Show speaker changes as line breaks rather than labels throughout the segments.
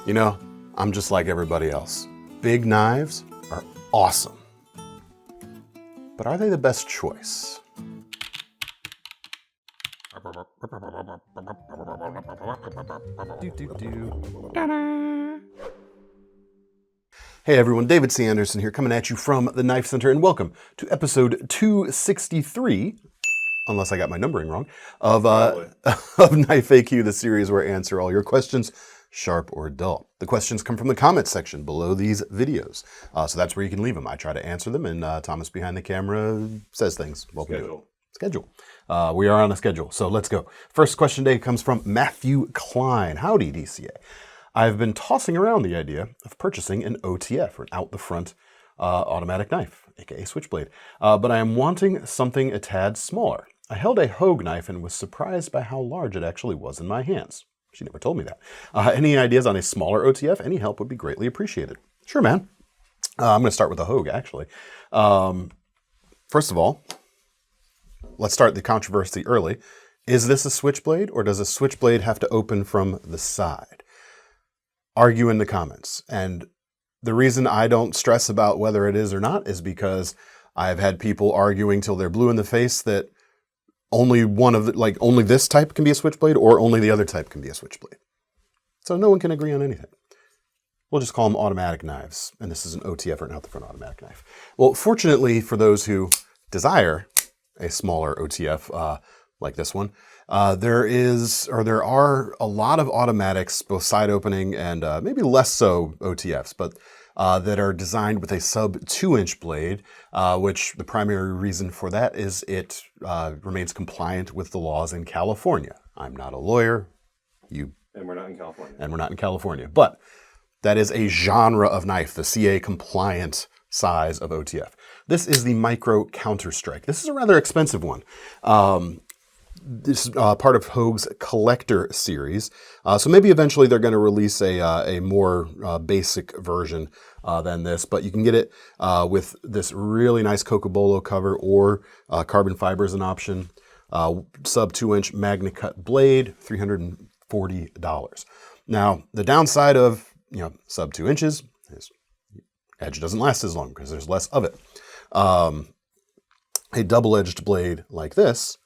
You know, I'm just like everybody else. Big knives are awesome. But are they the best choice? Hey everyone, David C. Anderson here, coming at you from the KnifeCenter, and welcome to episode 263, unless I got my numbering wrong, of KniFAQ, the series where I answer all your questions, sharp or dull. The questions come from the comments section below these videos, so that's where you can leave them. I try to answer them, and Thomas behind the camera says things while we do it. Schedule. We are on a schedule, so let's go. First question today comes from Matthew Klein. Howdy, DCA. I've been tossing around the idea of purchasing an OTF, or an out-the-front automatic knife, aka Switchblade, but I am wanting something a tad smaller. I held a Hogue knife and was surprised by how large it actually was in my hands. She never told me that. Any ideas on a smaller OTF? Any help would be greatly appreciated. Sure, man. I'm going to start with the Hogue, actually. First of all, let's start the controversy early. Is this a Switchblade, or does a Switchblade have to open from the side? Argue in the comments. And the reason I don't stress about whether it is or not is because I've had people arguing till they're blue in the face that only one of the, only this type can be a Switchblade, or only the other type can be a Switchblade. So no one can agree on anything. We'll just call them automatic knives, and this is an OTF, or an out-the-front automatic knife. Well, fortunately for those who desire a smaller OTF like this one, there are a lot of automatics, both side opening and maybe less so OTFs, but that are designed with a sub 2-inch blade, which the primary reason for that is it remains compliant with the laws in California. I'm not a lawyer. And
we're not in California.
And we're not in California. But that is a genre of knife, the CA compliant size of OTF. This is the Micro Counter-Strike. This is a rather expensive one. This is part of Hogue's collector series. So maybe eventually they're going to release a more basic version than this, but you can get it with this really nice Cocobolo cover, or carbon fiber is an option. Sub 2-inch MagnaCut blade, $340. Now, the downside of sub 2 inches is edge doesn't last as long because there's less of it. A double-edged blade like this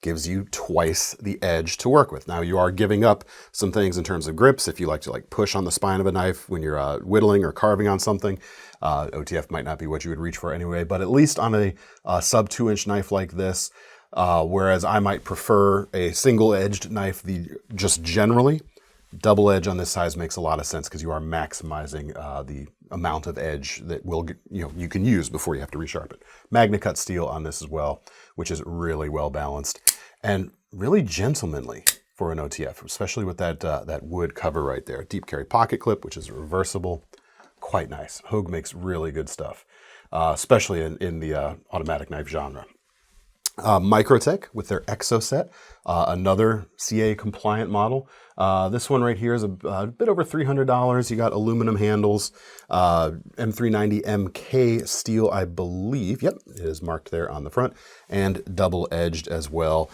gives you twice the edge to work with. Now, you are giving up some things in terms of grips. If you like to push on the spine of a knife when you're whittling or carving on something, OTF might not be what you would reach for anyway, but at least on a sub 2-inch knife like this, whereas I might prefer a single-edged knife, just generally, double edge on this size makes a lot of sense because you are maximizing the amount of edge that you can use before you have to resharpen. MagnaCut steel on this as well, which is really well balanced and really gentlemanly for an OTF, especially with that wood cover right there. Deep carry pocket clip, which is reversible, quite nice. Hogue makes really good stuff, especially in the automatic knife genre. Microtech with their Exo set, another CA compliant model. This one right here is a bit over $300. You got aluminum handles, M390 MK steel, I believe. Yep, it is marked there on the front, and double edged as well.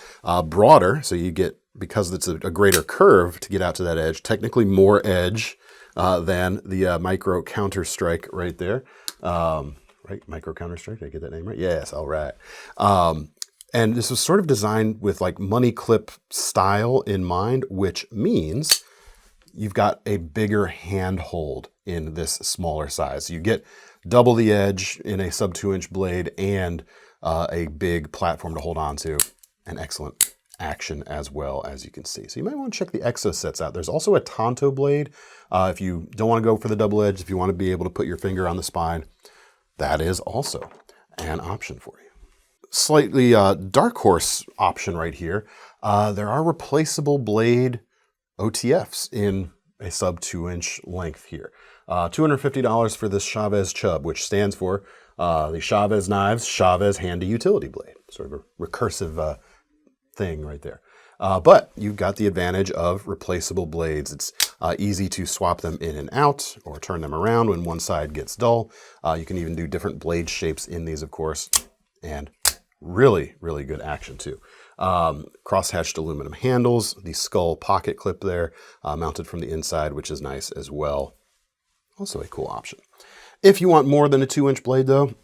Broader, so you get, because it's a greater curve to get out to that edge, technically more edge than the Micro Counter-Strike right there. Right, Micro Counter-Strike, did I get that name right? Yes, all right. And this was sort of designed with money clip style in mind, which means you've got a bigger handhold in this smaller size. You get double the edge in a sub 2-inch blade and a big platform to hold on to, and excellent action as well, as you can see. So you might want to check the Exo sets out. There's also a Tonto blade. If you don't want to go for the double edge, if you want to be able to put your finger on the spine, that is also an option for you. Slightly dark horse option right here. There are replaceable blade OTFs in a sub 2-inch length here. $250 for this Chavez Chub, which stands for the Chavez Knives Chavez Handy Utility Blade. Sort of a recursive thing right there. But you've got the advantage of replaceable blades. It's easy to swap them in and out or turn them around when one side gets dull. You can even do different blade shapes in these, of course, and really, really good action too. Cross-hatched aluminum handles, the skull pocket clip there, mounted from the inside, which is nice as well. Also a cool option. If you want more than a 2-inch blade though,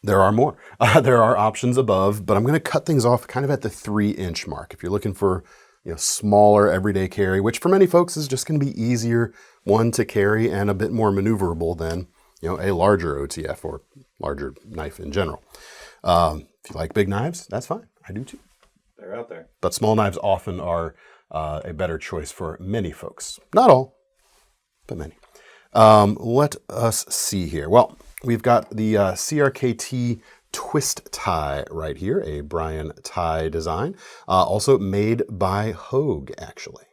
there are more. There are options above, but I'm going to cut things off kind of at the 3-inch mark. If you're looking for smaller everyday carry, which for many folks is just going to be easier, one, to carry and a bit more maneuverable than a larger OTF or larger knife in general. If you like big knives, that's fine. I do too.
They're out there.
But small knives often are a better choice for many folks. Not all, but many. Let us see here. Well, we've got the CRKT twist tie right here, a Brian tie design, also made by Hogue, actually.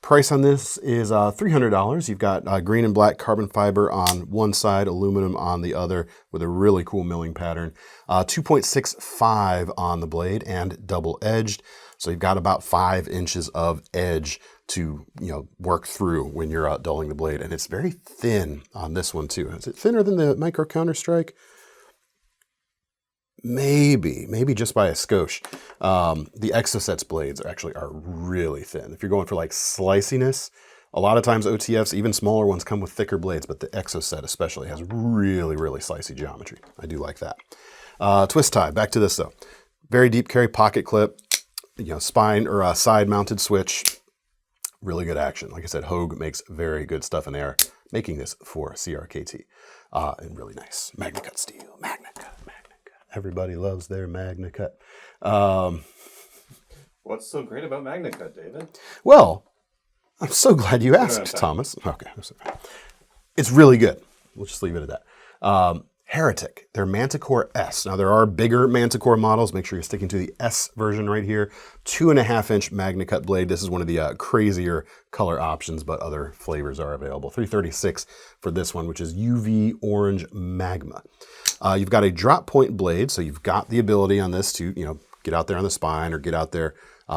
Price on this is $300. You've got green and black carbon fiber on one side, aluminum on the other, with a really cool milling pattern. 2.65 on the blade and double-edged. So you've got about 5 inches of edge to work through when you're dulling the blade. And it's very thin on this one too. Is it thinner than the Micro Counter-Strike? Maybe just by a skosh. The Exocet's blades actually are really thin. If you're going for like sliciness, a lot of times OTFs, even smaller ones, come with thicker blades, but the Exocet especially has really, really slicey geometry. I do like that. Twist tie, back to this though. Very deep carry pocket clip, spine or side mounted switch. Really good action. Like I said, Hogue makes very good stuff in there, making this for CRKT. And really nice. MagnaCut steel, MagnaCut. Everybody loves their MagnaCut.
What's so great about MagnaCut, David?
Well, I'm so glad you asked, Thomas. Okay. It's really good. We'll just leave it at that. Heretic, their Manticore S. Now, there are bigger Manticore models. Make sure you're sticking to the S version right here. 2.5-inch MagnaCut blade. This is one of the crazier color options, but other flavors are available. $336 for this one, which is UV Orange Magma. You've got a drop point blade, so you've got the ability on this to, get out there on the spine or get out there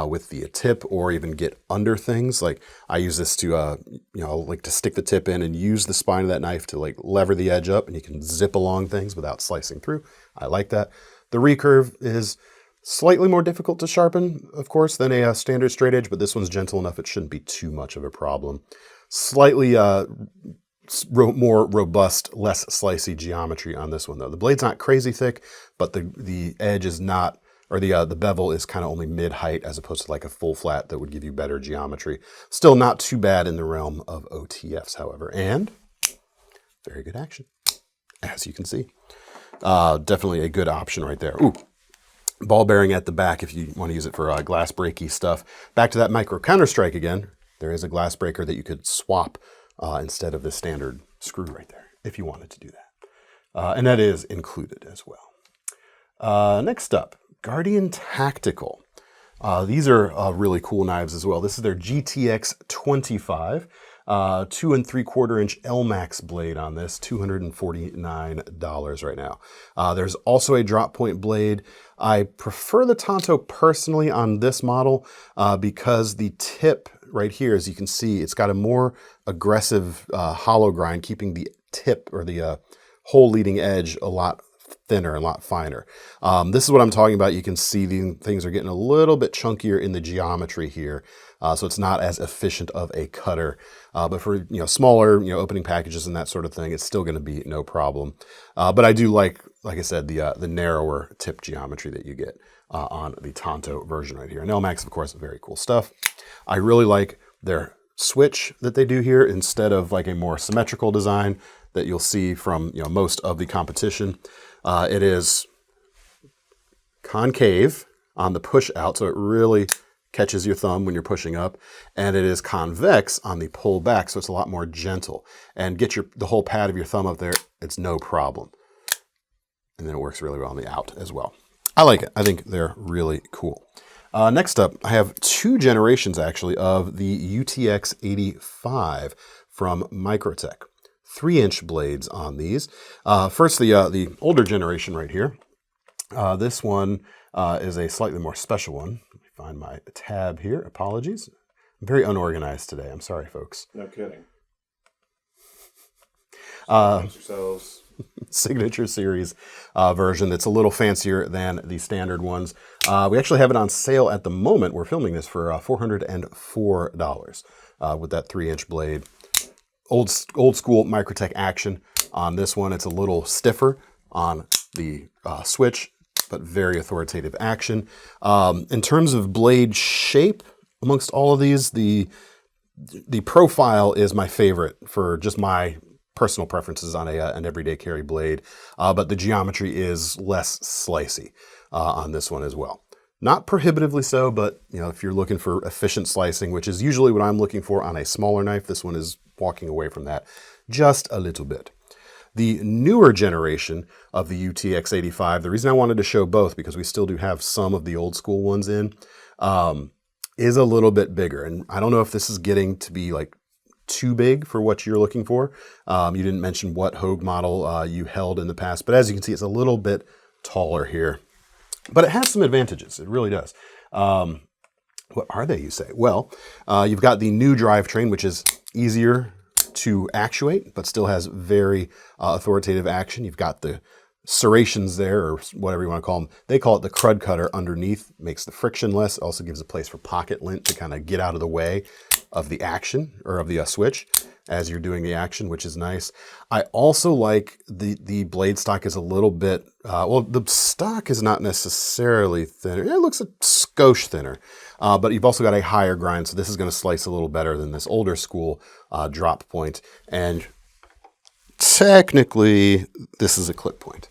with the tip or even get under things. Like I use this to, like to stick the tip in and use the spine of that knife to like lever the edge up, and you can zip along things without slicing through. I like that. The recurve is slightly more difficult to sharpen, of course, than a standard straight edge, but this one's gentle enough it shouldn't be too much of a problem. Slightly more robust, less slicey geometry on this one though. The blade's not crazy thick, but the edge is not, or the bevel is kind of only mid-height as opposed to like a full flat that would give you better geometry. Still not too bad in the realm of OTFs, however, and very good action, as you can see. Definitely a good option right there. Ooh, ball bearing at the back if you want to use it for glass breaky stuff. Back to that Micro Counter-Strike again. There is a glass breaker that you could swap instead of the standard screw right there, if you wanted to do that. And that is included as well. Next up, Guardian Tactical. These are really cool knives as well. This is their GTX 25, 2 3/4-inch LMAX blade on this, $249 right now. There's also a drop point blade. I prefer the Tonto personally on this model because the tip right here, as you can see, it's got a more aggressive hollow grind, keeping the tip or the whole leading edge a lot thinner and a lot finer. This is what I'm talking about. You can see the things are getting a little bit chunkier in the geometry here, so it's not as efficient of a cutter. But for smaller opening packages and that sort of thing, it's still going to be no problem. But I do like I said, the narrower tip geometry that you get on the Tonto version right here. And LMAX, of course, very cool stuff. I really like their switch that they do here instead of like a more symmetrical design that you'll see from most of the competition. It is concave on the push out, so it really catches your thumb when you're pushing up, and it is convex on the pull back, so it's a lot more gentle. And get the whole pad of your thumb up there, it's no problem. And then it works really well on the out as well. I like it. I think they're really cool. Next up, I have 2 generations actually of the UTX 85 from Microtech. 3-inch blades on these. First, the older generation right here. This one is a slightly more special one. Let me find my tab here. Apologies. I'm very unorganized today. I'm sorry, folks.
No kidding.
Yourselves. Signature Series version that's a little fancier than the standard ones. We actually have it on sale at the moment. We're filming this for $404 with that 3-inch blade. Old school Microtech action on this one. It's a little stiffer on the switch, but very authoritative action. In terms of blade shape, amongst all of these, the profile is my favorite for just my personal preferences on an everyday carry blade, but the geometry is less slicey on this one as well. Not prohibitively so, but if you're looking for efficient slicing, which is usually what I'm looking for on a smaller knife, this one is walking away from that just a little bit. The newer generation of the UTX85, the reason I wanted to show both, because we still do have some of the old school ones in, is a little bit bigger. And I don't know if this is getting to be like too big for what you're looking for. You didn't mention what Hogue model you held in the past, but as you can see, it's a little bit taller here. But it has some advantages. It really does. What are they, you say? Well, you've got the new drivetrain, which is easier to actuate, but still has very authoritative action. You've got the serrations there, or whatever you want to call them. They call it the crud cutter underneath. Makes the friction less. Also gives a place for pocket lint to kind of get out of the way of the action, or of the switch as you're doing the action, which is nice. I also like the blade stock is a little bit, well, the stock is not necessarily thinner. It looks a skosh thinner, but you've also got a higher grind, so this is going to slice a little better than this older school drop point. And technically, this is a clip point.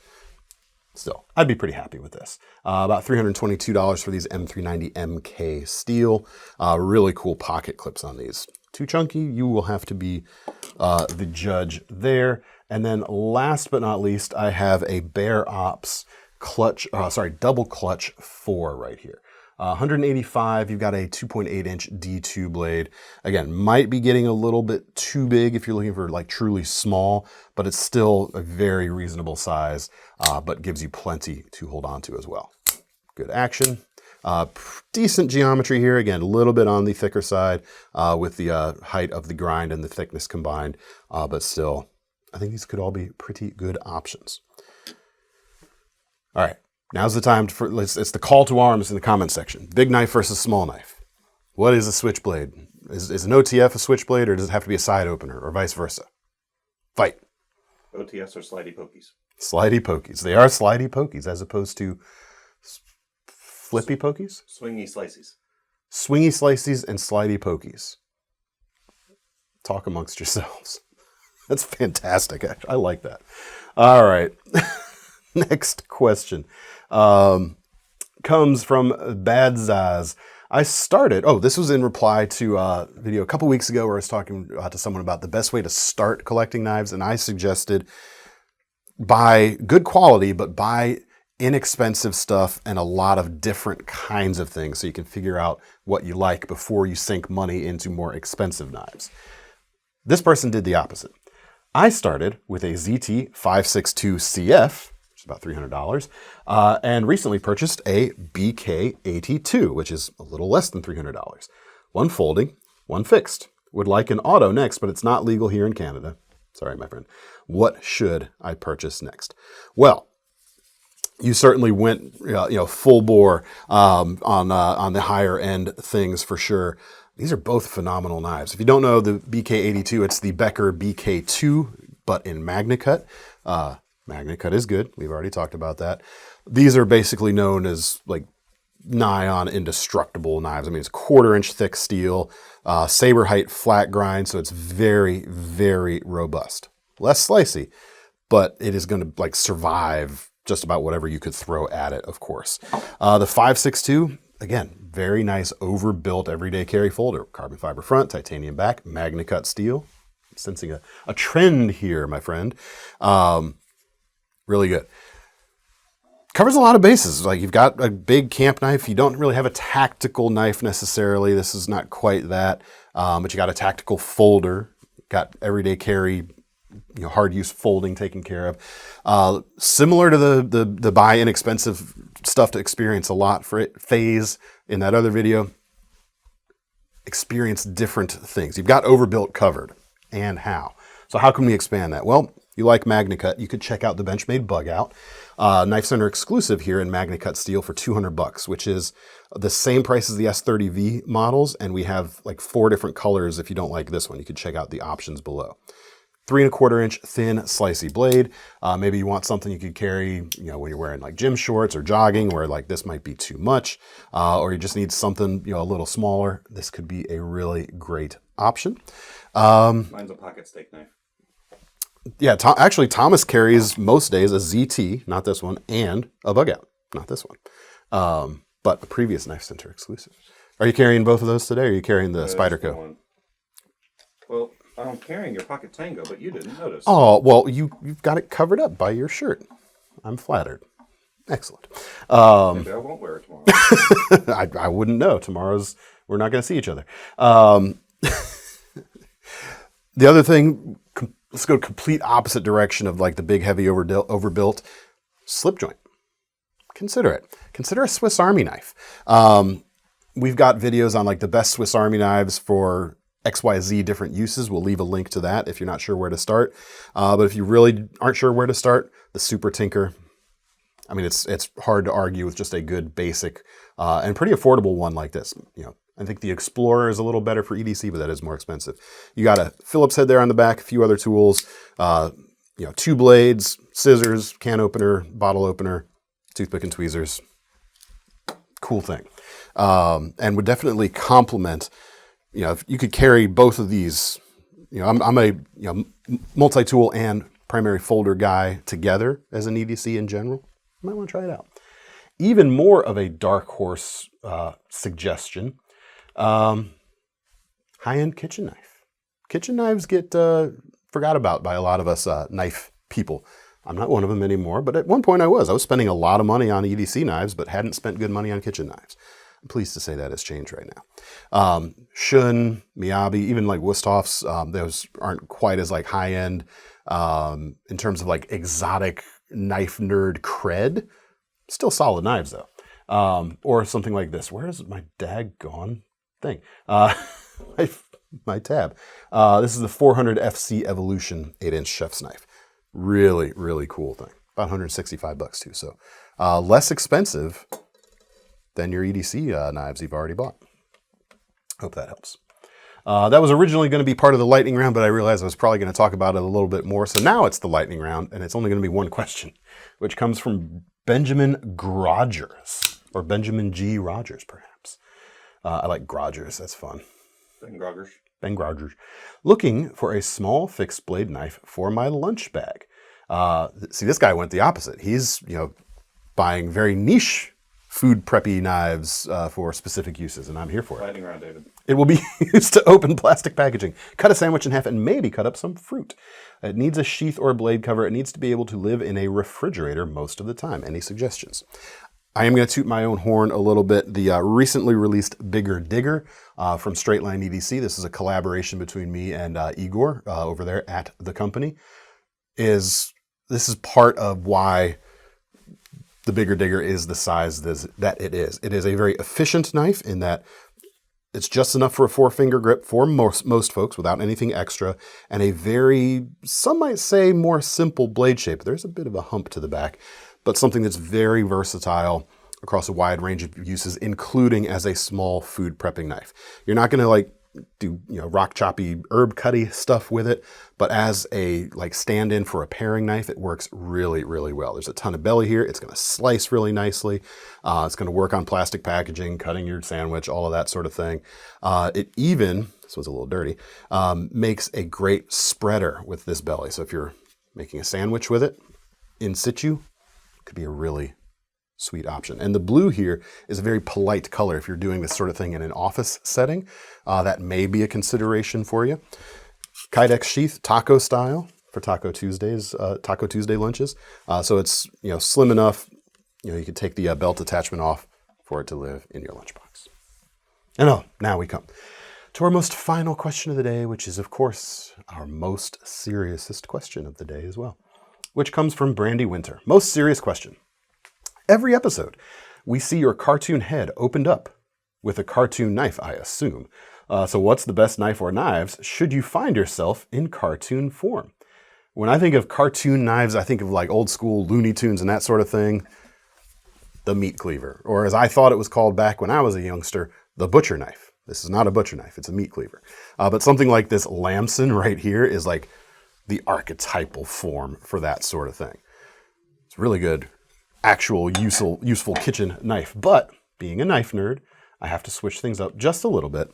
Still, I'd be pretty happy with this. About $322 for these M390 MK steel. Really cool pocket clips on these. Too chunky, you will have to be the judge there. And then last but not least, I have a Bear Ops clutch, double clutch 4 right here. 185, you've got a 2.8-inch D2 blade. Again, might be getting a little bit too big if you're looking for like truly small, but it's still a very reasonable size, but gives you plenty to hold on to as well. Good action. Decent geometry here. Again, a little bit on the thicker side with the height of the grind and the thickness combined, but still, I think these could all be pretty good options. All right. Now's the time it's the call to arms in the comment section. Big knife versus small knife. What is a switchblade? Is an OTF a switchblade, or does it have to be a side opener, or vice versa? Fight.
OTS or slidey pokies?
Slidey pokies. They are slidey pokies as opposed to flippy pokies?
Swingy slices.
Swingy slices and slidey pokies. Talk amongst yourselves. That's fantastic. I like that. All right. Next question comes from Bad Zaz. I started, this was in reply to a video a couple weeks ago where I was talking to someone about the best way to start collecting knives, and I suggested buy good quality, but buy inexpensive stuff and a lot of different kinds of things so you can figure out what you like before you sink money into more expensive knives. This person did the opposite. I started with a ZT 562 CF, about $300, and recently purchased a BK82, which is a little less than $300. One folding, one fixed. Would like an auto next, but it's not legal here in Canada. Sorry, my friend. What should I purchase next? Well, you certainly went full bore on the higher end things for sure. These are both phenomenal knives. If you don't know the BK82, it's the Becker BK2, but in MagnaCut. MagnaCut is good. We've already talked about that. These are basically known as like nigh on indestructible knives. I mean, it's 1/4-inch thick steel, saber height flat grind, so it's very, very robust. Less slicey, but it is going to like survive just about whatever you could throw at it, of course. The 562, again, very nice overbuilt everyday carry folder. Carbon fiber front, titanium back, MagnaCut steel. I'm sensing a trend here, my friend. Really good. Covers a lot of bases. Like you've got a big camp knife. You don't really have a tactical knife necessarily. This is not quite that. But you got a tactical folder. Got everyday carry, hard use folding taken care of. Similar to the buy inexpensive stuff to experience a lot for phase in that other video. Experience different things. You've got overbuilt covered, and how. So how can we expand that? Well, you like MagnaCut, you could check out the Benchmade Bug Out. KnifeCenter exclusive here in MagnaCut steel for $200, which is the same price as the S30V models, and we have like 4 different colors. If you don't like this one, you could check out the options below. 3¼ inch thin slicey blade. Maybe you want something you could carry, when you're wearing like gym shorts or jogging, where like this might be too much, or you just need something, a little smaller. This could be a really great option.
Mine's a pocket steak knife.
Yeah, actually Thomas carries most days a ZT, not this one, and a Bug Out, not this one, but a previous KnifeCenter exclusive. Are you carrying both of those today, or are you carrying the Spyderco?
Well, I'm carrying your pocket Tango, but you didn't notice.
Oh, well, you've got it covered up by your shirt. I'm flattered. Excellent.
Maybe I won't wear it tomorrow.
I wouldn't know. We're not going to see each other. The other thing, let's go complete opposite direction of like the big, heavy, overbuilt slip joint. Consider it. Consider a Swiss Army knife. We've got videos on like the best Swiss Army knives for XYZ different uses. We'll leave a link to that if you're not sure where to start. But if you really aren't sure where to start, the Super Tinker. I mean, it's hard to argue with just a good basic and pretty affordable one like this. I think the Explorer is a little better for EDC, but that is more expensive. You got a Phillips head there on the back, a few other tools, 2 blades, scissors, can opener, bottle opener, toothpick and tweezers. Cool thing. And would definitely complement, if you could carry both of these, I'm a multi-tool and primary folder guy together as an EDC in general. You might want to try it out. Even more of a dark horse suggestion, high-end kitchen knife. Kitchen knives get forgot about by a lot of us knife people. I'm not one of them anymore, but at one point I was. I was spending a lot of money on EDC knives, but hadn't spent good money on kitchen knives. I'm pleased to say that has changed right now. Shun, Miyabi, even like Wusthoff's, those aren't quite as like high-end in terms of like exotic knife nerd cred. Still solid knives though. Or something like this. Where is my daggone thing? My tab. This is the 400 FC Evolution 8-inch chef's knife. Really, really cool thing. About $165 too. So less expensive than your EDC knives you've already bought. Hope that helps. That was originally going to be part of the lightning round, but I realized I was probably going to talk about it a little bit more. So now it's the lightning round, and it's only going to be one question, which comes from Benjamin Grogers, or Benjamin G. Rogers, perhaps. I like Grogers. That's fun.
Ben Grogers.
Ben Grogers. Looking for a small fixed blade knife for my lunch bag. See, this guy went the opposite. He's, buying very niche food preppy knives for specific uses, and I'm here for it.
Lightning round, David.
It will be used to open plastic packaging, cut a sandwich in half, and maybe cut up some fruit. It needs a sheath or a blade cover. It needs to be able to live in a refrigerator most of the time. Any suggestions? I am going to toot my own horn a little bit. The recently released Bigger Digger from Straight Line EDC, this is a collaboration between me and Igor over there at the company, this is part of why the Bigger Digger is the size that it is. It is a very efficient knife in that it's just enough for a 4-finger grip for most folks without anything extra, and a very, some might say, more simple blade shape. There's a bit of a hump to the back, but something that's very versatile across a wide range of uses, including as a small food prepping knife. You're not going to do rock choppy herb cutty stuff with it, but as a stand-in for a paring knife, it works really, really well. There's a ton of belly here. It's going to slice really nicely. It's going to work on plastic packaging, cutting your sandwich, all of that sort of thing. It even, this one's a little dirty, makes a great spreader with this belly. So if you're making a sandwich with it in situ, it could be a really sweet option. And the blue here is a very polite color. If you're doing this sort of thing in an office setting, that may be a consideration for you. Kydex sheath, taco style for Taco Tuesdays, Taco Tuesday lunches. So it's slim enough, you could take the belt attachment off for it to live in your lunchbox. And now we come to our most final question of the day, which is of course our most seriousest question of the day as well, which comes from Brandy Winter. Most serious question. Every episode, we see your cartoon head opened up with a cartoon knife, I assume. So what's the best knife or knives should you find yourself in cartoon form? When I think of cartoon knives, I think of like old school Looney Tunes and that sort of thing. The meat cleaver, or as I thought it was called back when I was a youngster, the butcher knife. This is not a butcher knife, it's a meat cleaver. But something like this Lamson right here is like the archetypal form for that sort of thing. It's really good, actual useful kitchen knife. But being a knife nerd, I have to switch things up just a little bit.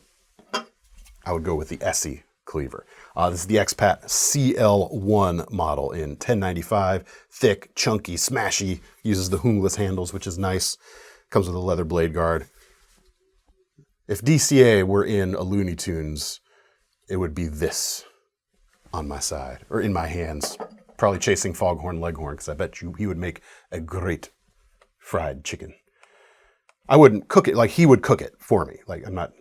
I would go with the Essie cleaver. This is the Expat CL1 model in 1095, thick, chunky, smashy, uses the hungless handles, which is nice. Comes with a leather blade guard. If DCA were in a Looney Tunes, it would be this on my side, or in my hands, probably chasing Foghorn Leghorn, because I bet you he would make a great fried chicken. I wouldn't cook it, like he would cook it for me. Like I'm not,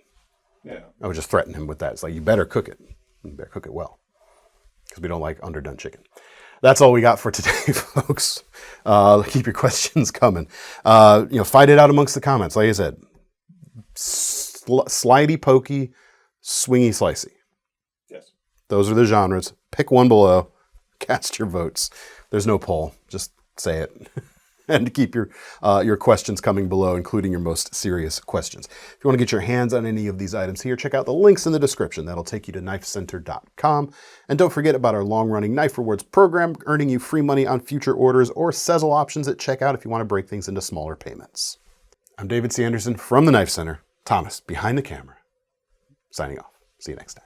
I would just threaten him with that. It's like, you better cook it. You better cook it well, because we don't like underdone chicken. That's all we got for today, folks. Keep your questions coming. Fight it out amongst the comments. Like I said, slidey, pokey, swingy, slicey.
Yes.
Those are the genres. Pick one below. Cast your votes. There's no poll. Just say it. And keep your questions coming below, including your most serious questions. If you want to get your hands on any of these items here, check out the links in the description. That'll take you to KnifeCenter.com. And don't forget about our long-running Knife Rewards program, earning you free money on future orders or sezzle options at checkout if you want to break things into smaller payments. I'm David C. Anderson from the Knife Center. Thomas, behind the camera, signing off. See you next time.